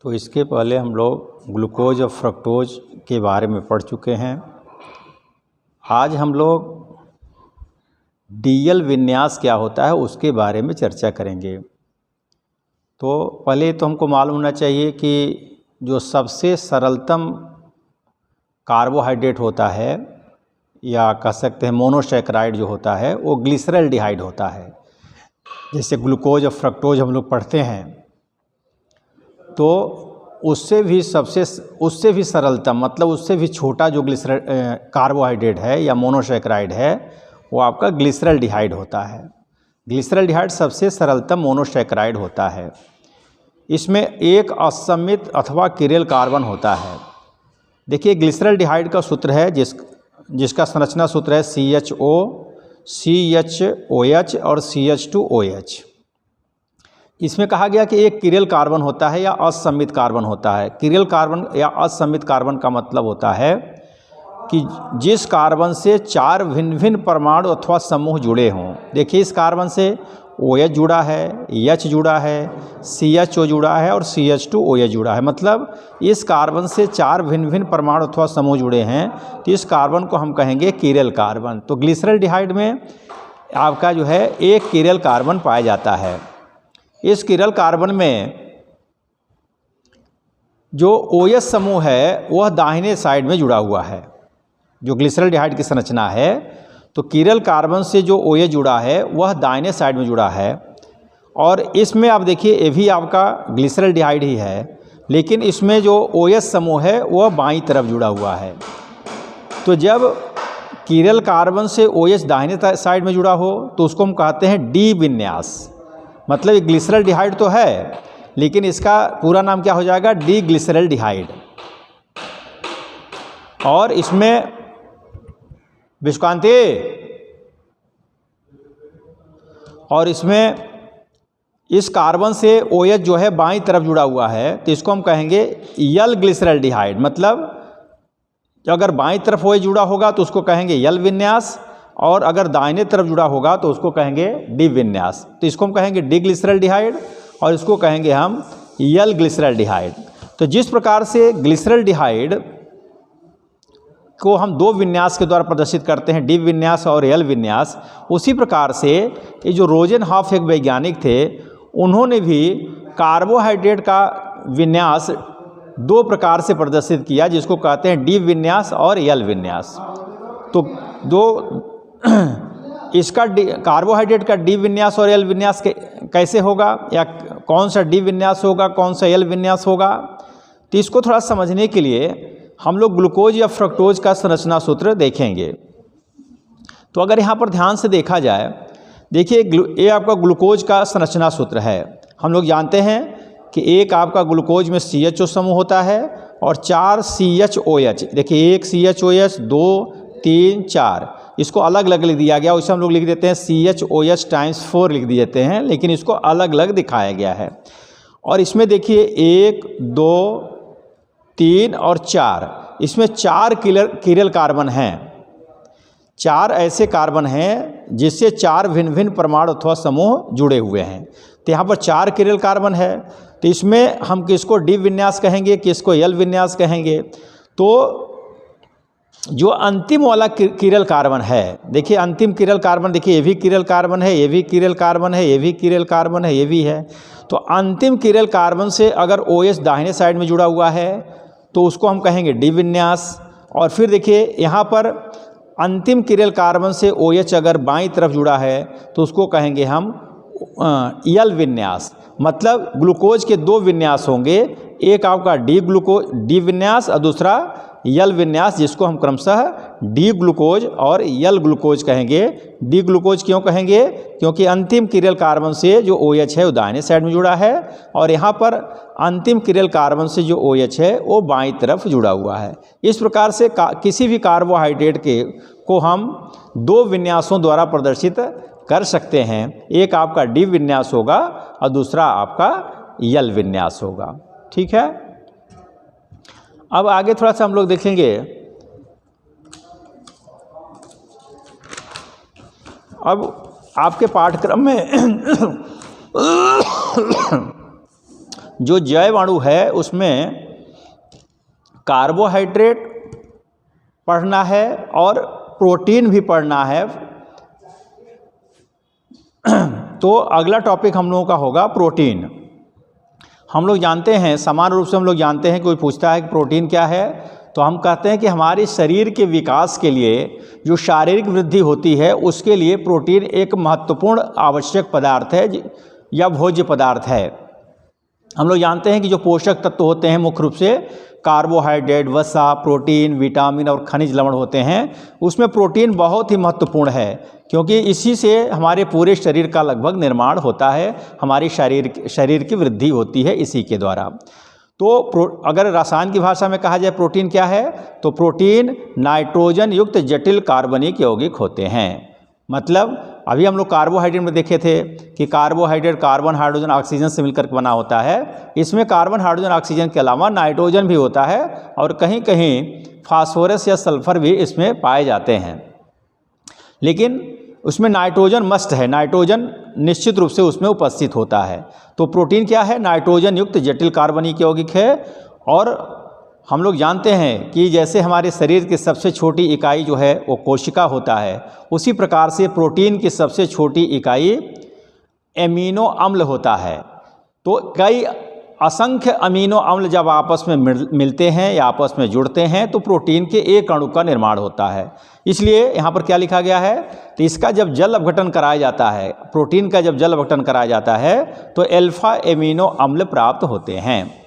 तो इसके पहले हम लोग ग्लूकोज और फ्रक्टोज के बारे में पढ़ चुके हैं। आज हम लोग डीएल विन्यास क्या होता है उसके बारे में चर्चा करेंगे। तो पहले तो हमको मालूम होना चाहिए कि जो सबसे सरलतम कार्बोहाइड्रेट होता है या कह सकते हैं मोनोसैकेराइड जो होता है वो ग्लिसरॉल्डिहाइड होता है। जैसे ग्लूकोज और फ्रक्टोज हम लोग पढ़ते हैं तो उससे भी सरलतम मतलब उससे भी छोटा जो कार्बोहाइड्रेट है या मोनोसैकेराइड है वो आपका ग्लिसरॉल्डिहाइड होता है। ग्लिसरॉल्डिहाइड सबसे सरलतम मोनोसैकेराइड होता है। इसमें एक असमित अथवा किरेल कार्बन होता है। देखिए ग्लिसरॉल्डिहाइड का सूत्र है जिसका संरचना सूत्र है CHO, CHOH और CH2OH। इसमें कहा गया कि एक किरेल कार्बन होता है या असमित कार्बन होता है। किरेल कार्बन या असमित कार्बन का मतलब होता है कि जिस कार्बन से 4 भिन्न भिन्न परमाणु अथवा समूह जुड़े हों। देखिए इस कार्बन से OH जुड़ा है, H जुड़ा है, CHO जुड़ा है और CH2OH जुड़ा है। मतलब इस कार्बन से 4 भिन्न भिन्न परमाणु अथवा समूह जुड़े हैं तो इस कार्बन को हम कहेंगे किरेल कार्बन। तो ग्लिसरॉल्डिहाइड में आपका जो है एक किरेल कार्बन पाया जाता है। इस किरेल कार्बन में जो OH समूह है वह दाहिने साइड में जुड़ा हुआ है। जो ग्लिसरॉल्डिहाइड की संरचना है तो किरेल कार्बन से जो OH जुड़ा है वह दाहिने साइड में जुड़ा है। और इसमें आप देखिए ये भी आपका ग्लिसरॉल्डिहाइड ही है, लेकिन इसमें जो OH समूह है वह बाईं तरफ जुड़ा हुआ है। तो जब किरेल कार्बन से OH दाहिने साइड में जुड़ा हो तो उसको हम कहते हैं डी विन्यास। मतलब ये ग्लिसरॉल्डिहाइड तो है लेकिन इसका पूरा नाम क्या हो जाएगा, डी ग्लिसरॉल्डिहाइड। और इसमें विष्कांति और इसमें इस कार्बन से OH जो है बाईं तरफ जुड़ा हुआ है तो इसको हम कहेंगे यल ग्लिसरॉल्डिहाइड। मतलब अगर बाईं तरफ OH जुड़ा होगा तो उसको कहेंगे यल विन्यास और अगर दाहिने तरफ जुड़ा होगा तो उसको कहेंगे डी विन्यास। तो इसको हम कहेंगे डी ग्लिसरॉल्डिहाइड और इसको कहेंगे हम यल ग्लिसरॉल्डिहाइड। तो जिस प्रकार से ग्लिसरॉल्डिहाइड को हम 2 विन्यास के द्वारा प्रदर्शित करते हैं, डी विन्यास और यल विन्यास, उसी प्रकार से ये जो रोजेनहॉफ एक वैज्ञानिक थे उन्होंने भी कार्बोहाइड्रेट का विन्यास 2 प्रकार से प्रदर्शित किया जिसको कहते हैं डी विन्यास और यल विन्यास। तो इसका कार्बोहाइड्रेट का डी विन्यास और यल विन्यास कैसे होगा या कौन सा डी विन्यास होगा कौन सा यल विन्यास होगा, तो इसको थोड़ा समझने के लिए हम लोग ग्लूकोज या फ्रक्टोज का संरचना सूत्र देखेंगे। तो अगर यहाँ पर ध्यान से देखा जाए, देखिए ये आपका ग्लूकोज का संरचना सूत्र है। हम लोग जानते हैं कि एक आपका ग्लूकोज में CHO समूह होता है और 4 CHOH। देखिए एक CHOH 2 3 4, इसको अलग अलग लिख दिया गया। उसे हम लोग लिख देते हैं CHOH × 4 लिख देते हैं, लेकिन इसको अलग अलग दिखाया गया है। और इसमें देखिए 1 2 3 और 4, इसमें 4 किरेल कार्बन हैं। 4 ऐसे कार्बन हैं जिससे 4 भिन्न भिन्न परमाणु अथवा समूह जुड़े हुए हैं। तो यहाँ पर 4 किरेल कार्बन है तो इसमें हम किसको डी विन्यास कहेंगे, किसको यल विन्यास कहेंगे। तो जो अंतिम वाला किरेल कार्बन है, देखिए अंतिम किरेल कार्बन, देखिए ये भी किरेल कार्बन है, ये भी किरेल कार्बन है, ये भी किरेल कार्बन है, ये भी है। तो अंतिम किरेल कार्बन से अगर OH दाहिने साइड में जुड़ा हुआ है तो उसको हम कहेंगे डी विन्यास। और फिर देखिए यहाँ पर अंतिम किरेल कार्बन से OH अगर बाईं तरफ जुड़ा है तो उसको कहेंगे हम यल विन्यास। मतलब ग्लूकोज के 2 विन्यास होंगे, एक आपका डी विन्यास और दूसरा यल विन्यास, जिसको हम क्रमशः डी ग्लूकोज और यल ग्लूकोज कहेंगे। डी ग्लूकोज क्यों कहेंगे, क्योंकि अंतिम किरेल कार्बन से जो OH है वो दाहिने साइड में जुड़ा है और यहाँ पर अंतिम किरेल कार्बन से जो OH है वो बाईं तरफ जुड़ा हुआ है। इस प्रकार से किसी भी कार्बोहाइड्रेट को हम 2 विन्यासों द्वारा प्रदर्शित कर सकते हैं। एक आपका डी विन्यास होगा और दूसरा आपका यल विन्यास होगा। ठीक है, अब आगे थोड़ा सा हम लोग देखेंगे। अब आपके पाठ्यक्रम में जो जैव अणु है उसमें कार्बोहाइड्रेट पढ़ना है और प्रोटीन भी पढ़ना है। तो अगला टॉपिक हम लोगों का होगा प्रोटीन। हम लोग जानते हैं, समान रूप से हम लोग जानते हैं, कोई पूछता है कि प्रोटीन क्या है, तो हम कहते हैं कि हमारे शरीर के विकास के लिए, जो शारीरिक वृद्धि होती है उसके लिए प्रोटीन एक महत्वपूर्ण आवश्यक पदार्थ है या भोज्य पदार्थ है। हम लोग जानते हैं कि जो पोषक तत्व होते हैं मुख्य रूप से कार्बोहाइड्रेट, वसा, प्रोटीन, विटामिन और खनिज लवण होते हैं, उसमें प्रोटीन बहुत ही महत्वपूर्ण है, क्योंकि इसी से हमारे पूरे शरीर का लगभग निर्माण होता है, हमारी शरीर की वृद्धि होती है इसी के द्वारा। तो अगर रसायन की भाषा में कहा जाए प्रोटीन क्या है, तो प्रोटीन नाइट्रोजन युक्त जटिल कार्बनिक यौगिक होते हैं। मतलब अभी हम लोग कार्बोहाइड्रेट में देखे थे कि कार्बोहाइड्रेट कार्बन, हाइड्रोजन, ऑक्सीजन से मिलकर बना होता है। इसमें कार्बन, हाइड्रोजन, ऑक्सीजन के अलावा नाइट्रोजन भी होता है और कहीं कहीं फास्फोरस या सल्फर भी इसमें पाए जाते हैं। लेकिन उसमें नाइट्रोजन मस्ट है, नाइट्रोजन निश्चित रूप से उसमें उपस्थित होता है। तो प्रोटीन क्या है? नाइट्रोजन युक्त जटिल कार्बनिक यौगिक है। और हम लोग जानते हैं कि जैसे हमारे शरीर की सबसे छोटी इकाई जो है वो कोशिका होता है, उसी प्रकार से प्रोटीन की सबसे छोटी इकाई एमिनो अम्ल होता है। तो कई असंख्य अमीनो अम्ल जब आपस में मिलते हैं या आपस में जुड़ते हैं तो प्रोटीन के एक अणु का निर्माण होता है। इसलिए यहाँ पर क्या लिखा गया है, तो इसका जब जल अपघटन कराया जाता है, प्रोटीन का जब जल अपघटन कराया जाता है तो अल्फा एमिनो अम्ल प्राप्त होते हैं।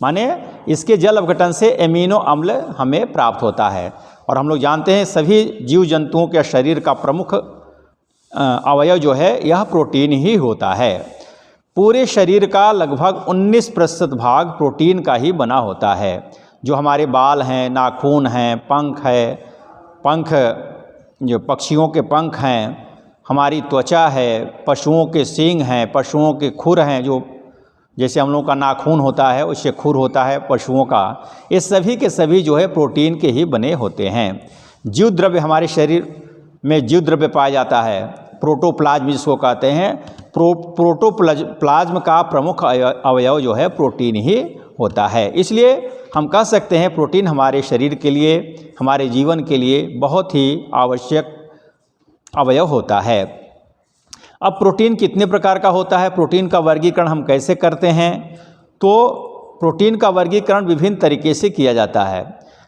माने इसके जल अपघटन से एमिनो अम्ल हमें प्राप्त होता है। और हम लोग जानते हैं सभी जीव जंतुओं के शरीर का प्रमुख अवयव जो है यह प्रोटीन ही होता है। पूरे शरीर का लगभग 19% भाग प्रोटीन का ही बना होता है। जो हमारे बाल हैं, नाखून हैं, पंख जो पक्षियों के पंख हैं, हमारी त्वचा है, पशुओं के सींग हैं, पशुओं के खुर हैं, जो जैसे हम लोगों का नाखून होता है उससे खुर होता है पशुओं का, ये सभी के सभी जो है प्रोटीन के ही बने होते हैं। जीव द्रव्य, हमारे शरीर में जीव द्रव्य पाया जाता है, प्रोटोप्लाज्म जिसको कहते हैं। प्रोटोप्लाज्म का प्रमुख अवयव जो है प्रोटीन ही होता है। इसलिए हम कह सकते हैं प्रोटीन हमारे शरीर के लिए, हमारे जीवन के लिए बहुत ही आवश्यक अवयव होता है। अब प्रोटीन कितने प्रकार का होता है, प्रोटीन का वर्गीकरण हम कैसे करते हैं? तो प्रोटीन का वर्गीकरण विभिन्न तरीके से किया जाता है।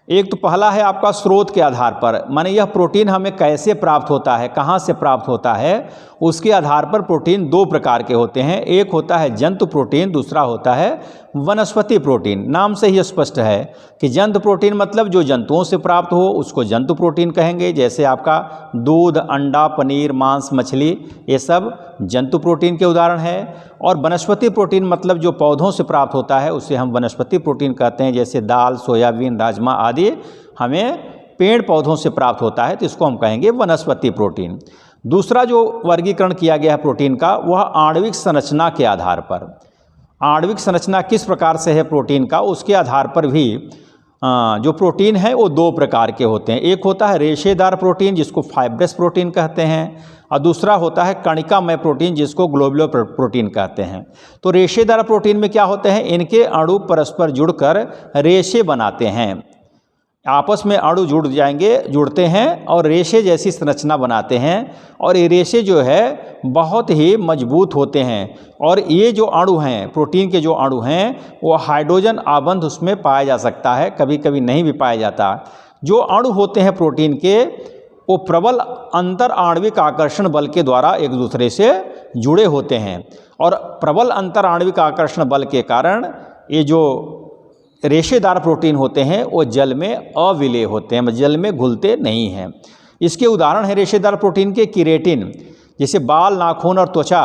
एक तो पहला है आपका स्रोत के आधार पर, माने यह प्रोटीन हमें कैसे प्राप्त होता है, कहाँ से प्राप्त होता है, उसके आधार पर प्रोटीन दो प्रकार के होते हैं। एक होता है जंतु प्रोटीन, दूसरा होता है वनस्पति प्रोटीन। नाम से ही स्पष्ट है कि जंतु प्रोटीन मतलब जो जंतुओं से प्राप्त हो उसको जंतु प्रोटीन कहेंगे। जैसे आपका दूध, अंडा, पनीर, मांस, मछली, ये सब जंतु प्रोटीन के उदाहरण है। और वनस्पति प्रोटीन मतलब जो पौधों से प्राप्त होता है उसे हम वनस्पति प्रोटीन कहते हैं। जैसे दाल, सोयाबीन, राजमा आदि हमें पेड़ पौधों से प्राप्त होता है, तो इसको हम कहेंगे वनस्पति प्रोटीन। दूसरा जो वर्गीकरण किया गया है प्रोटीन का, वह आणविक संरचना के आधार पर। आणविक संरचना किस प्रकार से है प्रोटीन का, उसके आधार पर भी जो प्रोटीन है वो दो प्रकार के होते हैं। एक होता है रेशेदार प्रोटीन जिसको फाइब्रस प्रोटीन कहते हैं, और दूसरा होता है कणिकामय प्रोटीन जिसको ग्लोबुलर प्रोटीन कहते हैं। तो रेशेदार प्रोटीन में क्या होते हैं, इनके अणु परस्पर जुड़कर रेशे बनाते हैं। आपस में अणु जुड़ते हैं और रेशे जैसी संरचना बनाते हैं, और ये रेशे जो है बहुत ही मजबूत होते हैं। और ये जो अणु हैं, प्रोटीन के जो अणु हैं, वो हाइड्रोजन आबंध उसमें पाया जा सकता है, कभी कभी नहीं भी पाया जाता। जो अणु होते हैं प्रोटीन के, वो प्रबल अंतर आणविक आकर्षण बल के द्वारा एक दूसरे से जुड़े होते हैं। और प्रबल अंतर आणविक आकर्षण बल के कारण ये जो रेशेदार प्रोटीन होते हैं वो जल में अविलेय होते हैं, जल में घुलते नहीं हैं। इसके उदाहरण है रेशेदार प्रोटीन के केरेटिन। जैसे बाल, नाखून और त्वचा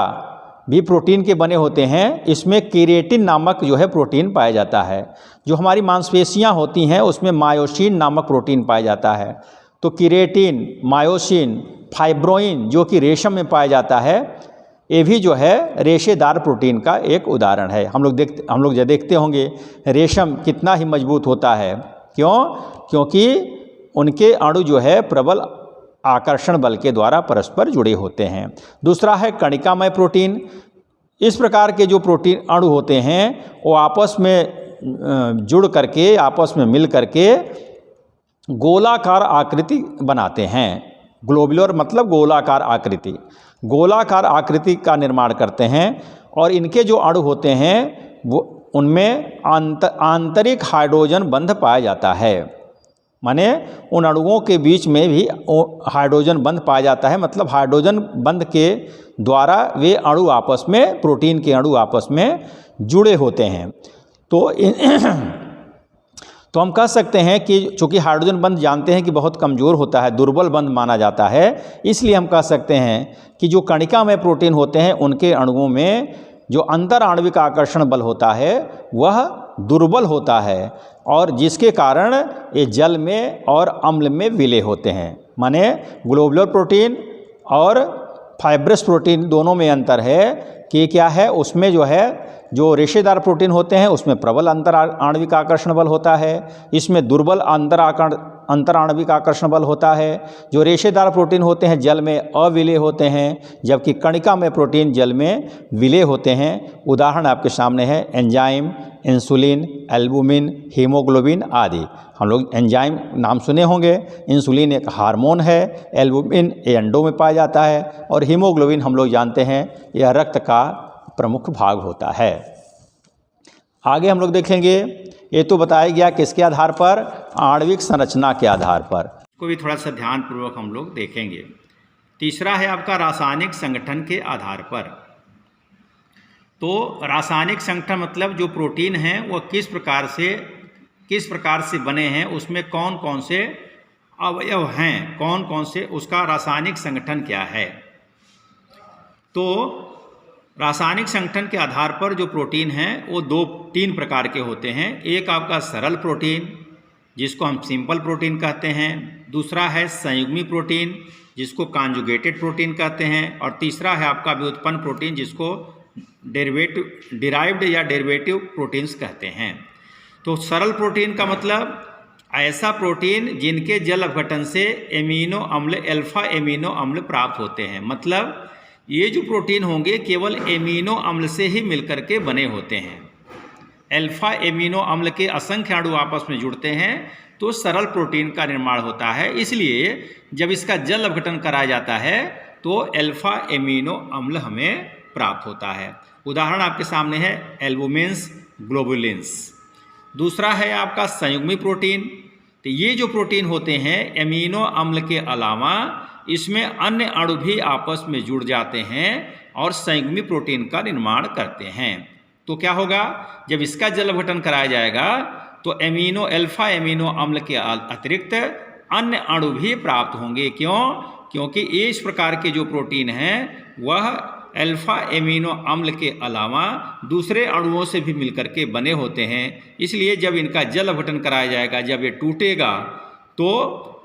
भी प्रोटीन के बने होते हैं, इसमें केरेटिन नामक जो है प्रोटीन पाया जाता है। जो हमारी मांसपेशियां होती हैं उसमें मायोसिन नामक प्रोटीन पाया जाता है। तो केरेटिन, मायोसिन, फाइब्रोइन जो कि रेशम में पाया जाता है, ये भी जो है रेशेदार प्रोटीन का एक उदाहरण है। हम लोग जो देखते होंगे रेशम कितना ही मजबूत होता है, क्यों? क्योंकि उनके अणु जो है प्रबल आकर्षण बल के द्वारा परस्पर जुड़े होते हैं। दूसरा है कणिकामय प्रोटीन। इस प्रकार के जो प्रोटीन अणु होते हैं वो आपस में जुड़ करके, आपस में मिल करके गोलाकार आकृति बनाते हैं। ग्लोबुलर मतलब गोलाकार आकृति, गोलाकार आकृति का निर्माण करते हैं। और इनके जो अणु होते हैं वो उनमें आंतरिक हाइड्रोजन बंध पाया जाता है, माने उन अणुओं के बीच में भी हाइड्रोजन बंध पाया जाता है। मतलब हाइड्रोजन बंध के द्वारा वे अणु आपस में, प्रोटीन के अणु आपस में जुड़े होते हैं। तो हम कह सकते हैं कि चूँकि हाइड्रोजन बंध जानते हैं कि बहुत कमज़ोर होता है, दुर्बल बंध माना जाता है, इसलिए हम कह सकते हैं कि जो कणिका में प्रोटीन होते हैं उनके अणुओं में जो अंतर आणविक आकर्षण बल होता है वह दुर्बल होता है, और जिसके कारण ये जल में और अम्ल में विलय होते हैं। माने ग्लोबुलर प्रोटीन और फाइब्रस प्रोटीन दोनों में अंतर है कि क्या है, उसमें जो है जो रेशेदार प्रोटीन होते हैं उसमें प्रबल अंतर आणविक आकर्षण बल होता है, इसमें दुर्बल अंतर आणविक आकर्षण बल होता है। जो रेशेदार प्रोटीन होते हैं जल में अविलय होते हैं, जबकि कणिका में प्रोटीन जल में विलय होते हैं। उदाहरण आपके सामने है एंजाइम, इंसुलिन, एल्बुमिन, हीमोग्लोबिन आदि। हम लोग एंजाइम नाम सुने होंगे। इंसुलिन एक हार्मोन है, एल्बुमिन ये अंडों में पाया जाता है, और हीमोग्लोबिन हम लोग जानते हैं यह रक्त का प्रमुख भाग होता है। आगे हम लोग देखेंगे, ये तो बताया गया किसके आधार पर, आणविक संरचना के आधार पर, को भी थोड़ा सा ध्यानपूर्वक हम लोग देखेंगे। तीसरा है आपका रासायनिक संगठन के आधार पर। तो रासायनिक संगठन मतलब जो प्रोटीन हैं वो किस प्रकार से बने हैं, उसमें कौन कौन से अवयव हैं, कौन कौन से, उसका रासायनिक संगठन क्या है। तो रासायनिक संगठन के आधार पर जो प्रोटीन हैं वो 2-3 प्रकार के होते हैं। एक आपका सरल प्रोटीन जिसको हम सिंपल प्रोटीन कहते हैं, दूसरा है संयुग्मी प्रोटीन जिसको कॉन्जुगेटेड प्रोटीन कहते हैं, और तीसरा है आपका व्युत्पन्न प्रोटीन जिसको डिराइव्ड या डेरिवेटिव प्रोटीन्स कहते हैं। तो सरल प्रोटीन का मतलब ऐसा प्रोटीन जिनके जल अपघटन से एमिनो अम्ल, अल्फा एमिनो अम्ल प्राप्त होते हैं। मतलब ये जो प्रोटीन होंगे केवल एमिनो अम्ल से ही मिलकर के बने होते हैं। अल्फा एमिनो अम्ल के असंख्य अणु आपस में जुड़ते हैं तो सरल प्रोटीन का निर्माण होता है। इसलिए जब इसका जल अपघटन कराया जाता है तो अल्फा एमिनो अम्ल हमें प्राप्त होता है। उदाहरण आपके सामने है एल्बुमिन्स, ग्लोबुलिन्स। दूसरा है आपका संयुग्मी प्रोटीन। तो ये जो प्रोटीन होते हैं एमिनो अम्ल के अलावा इसमें अन्य अणु भी आपस में जुड़ जाते हैं और संयुग्मी प्रोटीन का निर्माण करते हैं। तो क्या होगा, जब इसका जल अपघटन कराया जाएगा तो अल्फा एमिनो अम्ल के अतिरिक्त अन्य अणु भी प्राप्त होंगे। क्यों? क्योंकि इस प्रकार के जो प्रोटीन हैं वह अल्फा एमिनो अम्ल के अलावा दूसरे अणुओं से भी मिलकर के बने होते हैं। इसलिए जब इनका जल अपघटन कराया जाएगा, जब ये टूटेगा तो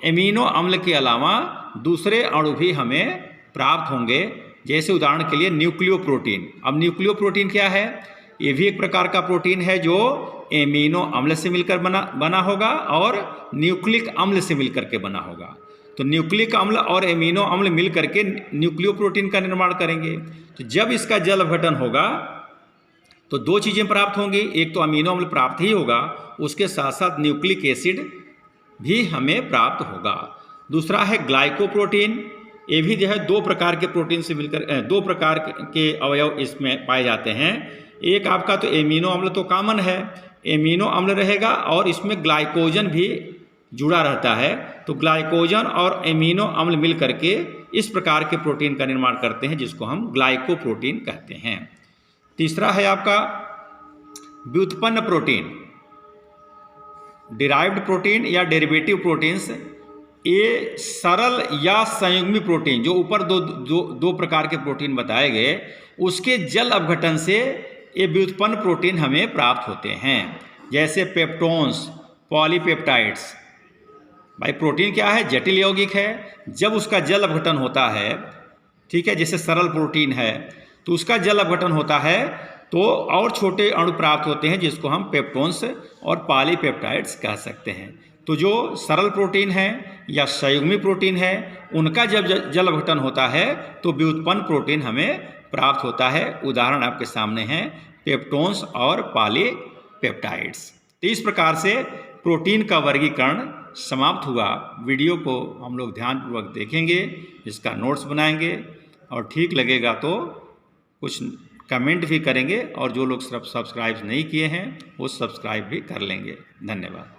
एमिनो अम्ल के अलावा दूसरे अणु भी हमें प्राप्त होंगे। जैसे उदाहरण के लिए न्यूक्लियो प्रोटीन। अब न्यूक्लियो प्रोटीन क्या है? ये भी एक प्रकार का प्रोटीन है जो एमिनो अम्ल से मिलकर बना होगा और न्यूक्लिक अम्ल से मिलकर के बना होगा। तो न्यूक्लिक अम्ल और एमिनो अम्ल मिल करके न्यूक्लियो प्रोटीन का निर्माण करेंगे। तो जब इसका जल अपघटन होगा तो 2 चीज़ें प्राप्त होंगी। एक तो अमीनो अम्ल प्राप्त ही होगा, उसके साथ साथ न्यूक्लिक एसिड भी हमें प्राप्त होगा। दूसरा है ग्लाइकोप्रोटीन। ये भी जो है 2 प्रकार के प्रोटीन से मिलकर 2 प्रकार के अवयव इसमें पाए जाते हैं। एक आपका तो एमिनो अम्ल तो कॉमन है, एमिनो अम्ल रहेगा और इसमें ग्लाइकोजन भी जुड़ा रहता है। तो ग्लाइकोजन और एमिनो अम्ल मिल करके इस प्रकार के प्रोटीन का निर्माण करते हैं जिसको हम ग्लाइकोप्रोटीन कहते हैं। तीसरा है आपका व्युत्पन्न प्रोटीन, डिराइव्ड प्रोटीन या डेरिवेटिव प्रोटीन्स। ये सरल या संयुग्मी प्रोटीन, जो ऊपर दो प्रकार के प्रोटीन बताए गए, उसके जल अपघटन से ये व्युत्पन्न प्रोटीन हमें प्राप्त होते हैं। जैसे पेप्टोन्स, पॉलीपेप्टाइड्स। भाई प्रोटीन क्या है? जटिल यौगिक है। जब उसका जल अपघटन होता है, ठीक है, जैसे सरल प्रोटीन है तो उसका जल अपघटन होता है तो और छोटे अणु प्राप्त होते हैं जिसको हम पेप्टोन्स और पॉलीपेप्टाइड्स कह सकते हैं। तो जो सरल प्रोटीन है या संयुग्मी प्रोटीन है, उनका जब जल अपघटन होता है तो व्युत्पन्न प्रोटीन हमें प्राप्त होता है। उदाहरण आपके सामने हैं पेप्टोन्स और पॉलीपेप्टाइड्स। तो इस प्रकार से प्रोटीन का वर्गीकरण समाप्त हुआ। वीडियो को हम लोग ध्यानपूर्वक देखेंगे, इसका नोट्स बनाएंगे और ठीक लगेगा तो कुछ कमेंट भी करेंगे और जो लोग सब्सक्राइब नहीं किए हैं वो सब्सक्राइब भी कर लेंगे। धन्यवाद।